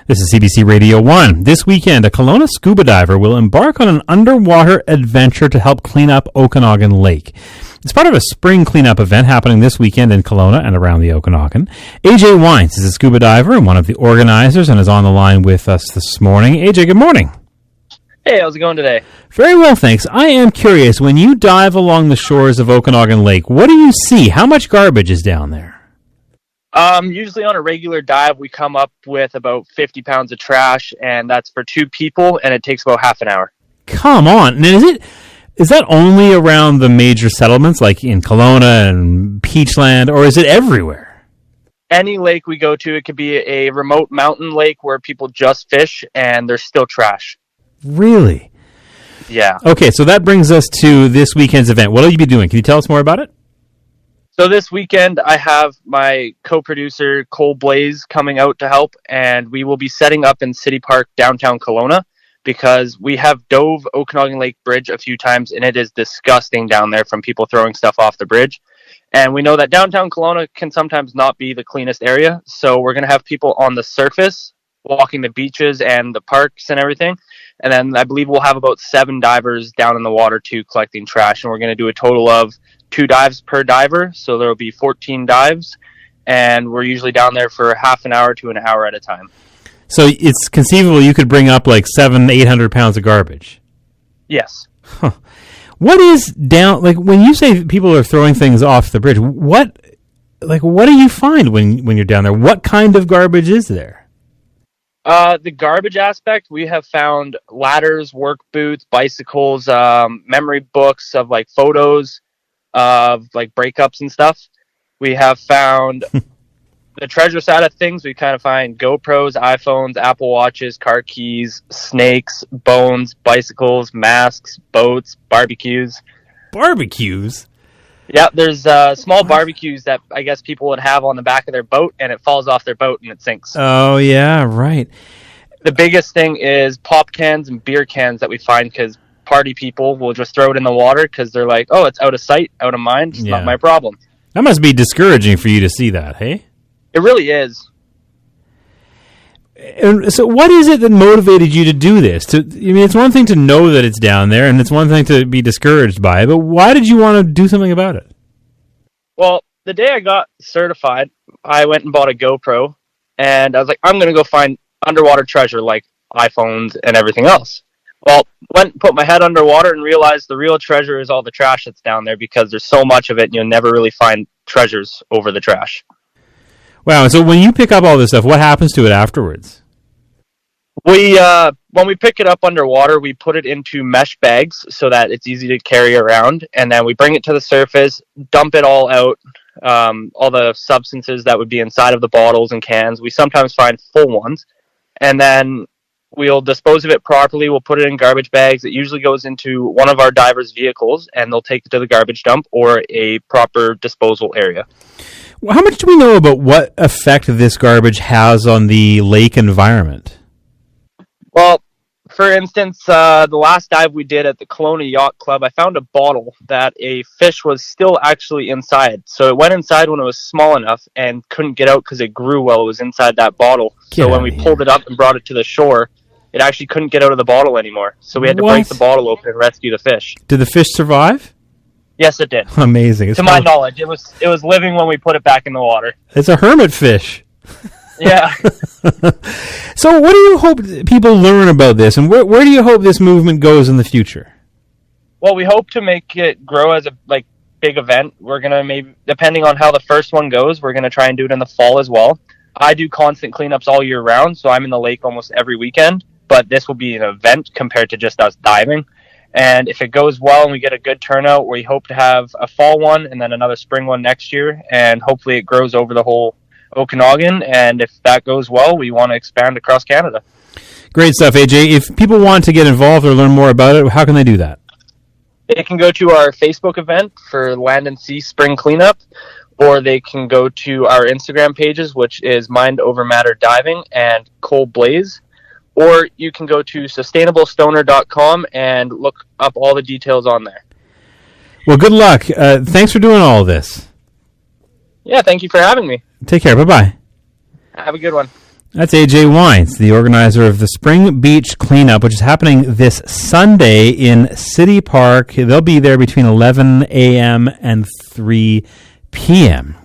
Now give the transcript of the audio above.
This is CBC Radio 1. This weekend, a Kelowna scuba diver will embark on an underwater adventure to help clean up Okanagan Lake. It's part of a spring cleanup event happening this weekend in Kelowna and around the Okanagan. AJ Wines is a scuba diver and one of the organizers and is on the line with us this morning. AJ, good morning. Hey, how's it going today? Very well, thanks. I am curious, when you dive along the shores of Okanagan Lake, what do you see? How much garbage is down there? Usually on a regular dive, we come up with about 50 pounds of trash, and that's for 2 people, and it takes about half an hour. Come on. And is that only around the major settlements, like in Kelowna and Peachland, or is it everywhere? Any lake we go to, it could be a remote mountain lake where people just fish, and there's still trash. Really? Yeah. Okay, so that brings us to this weekend's event. What will you be doing? Can you tell us more about it? So this weekend, I have my co-producer, Cole Blaze, coming out to help, and we will be setting up in City Park, downtown Kelowna, because we have dove Okanagan Lake Bridge a few times, and it is disgusting down there from people throwing stuff off the bridge. And we know that downtown Kelowna can sometimes not be the cleanest area, so we're going to have people on the surface, walking the beaches and the parks and everything. And then I believe we'll have about 7 divers down in the water too, collecting trash, and we're going to do a total of 2 dives per diver, so there will be 14 dives, and we're usually down there for half an hour to an hour at a time. So it's conceivable you could bring up like 700-800 pounds of garbage. Yes. Huh. What is down, like when you say people are throwing things off the bridge, what do you find when you're down there? What kind of garbage is there? The garbage aspect, we have found ladders, work boots, bicycles, memory books of like photos of like breakups and stuff. We have found the treasure side of things. We kind of find GoPros, iPhones, Apple Watches, car keys, snakes, bones, bicycles, masks, boats, barbecues. Barbecues? Yeah, there's small barbecues that I guess people would have on the back of their boat, and it falls off their boat and it sinks. Oh, yeah, right. The biggest thing is pop cans and beer cans that we find, because party people will just throw it in the water because they're like, oh, it's out of sight, out of mind. It's not my problem. That must be discouraging for you to see that, hey? It really is. And so what is it that motivated you to do this? It's one thing to know that it's down there, and it's one thing to be discouraged by it, but why did you want to do something about it? Well, the day I got certified, I went and bought a GoPro, and I was like, I'm going to go find underwater treasure like iPhones and everything else. Well, went and put my head underwater and realized the real treasure is all the trash that's down there, because there's so much of it and you'll never really find treasures over the trash. Wow, so when you pick up all this stuff, what happens to it afterwards? When we pick it up underwater, we put it into mesh bags so that it's easy to carry around, and then we bring it to the surface, dump it all out, all the substances that would be inside of the bottles and cans. We sometimes find full ones, and then we'll dispose of it properly. We'll put it in garbage bags. It usually goes into one of our divers' vehicles, and they'll take it to the garbage dump or a proper disposal area. Well, how much do we know about what effect this garbage has on the lake environment? Well, for instance, the last dive we did at the Kelowna Yacht Club, I found a bottle that a fish was still actually inside. So it went inside when it was small enough and couldn't get out because it grew while it was inside that bottle. So when we pulled it up and brought it to the shore, it actually couldn't get out of the bottle anymore. So we had to break the bottle open and rescue the fish. Did the fish survive? Yes, it did. Amazing. To my knowledge, it was living when we put it back in the water. It's a hermit fish. Yeah. So what do you hope people learn about this, and where do you hope this movement goes in the future? Well, we hope to make it grow as a big event. We're going to maybe, depending on how the first one goes, we're going to try and do it in the fall as well. I do constant cleanups all year round, so I'm in the lake almost every weekend, but this will be an event compared to just us diving. And if it goes well and we get a good turnout, we hope to have a fall one and then another spring one next year, and hopefully it grows over the whole Okanagan. And if that goes well, we want to expand across Canada. Great stuff, AJ. If people want to get involved or learn more about it, how can they do that? They can go to our Facebook event for Land and Sea Spring Cleanup, or they can go to our Instagram pages, which is Mind Over Matter Diving and Cole Blaze. Or you can go to sustainablestoner.com and look up all the details on there. Well, good luck. Thanks for doing all of this. Yeah, thank you for having me. Take care. Bye-bye. Have a good one. That's AJ Wines, the organizer of the Spring Beach Cleanup, which is happening this Sunday in City Park. They'll be there between 11 a.m. and 3 p.m.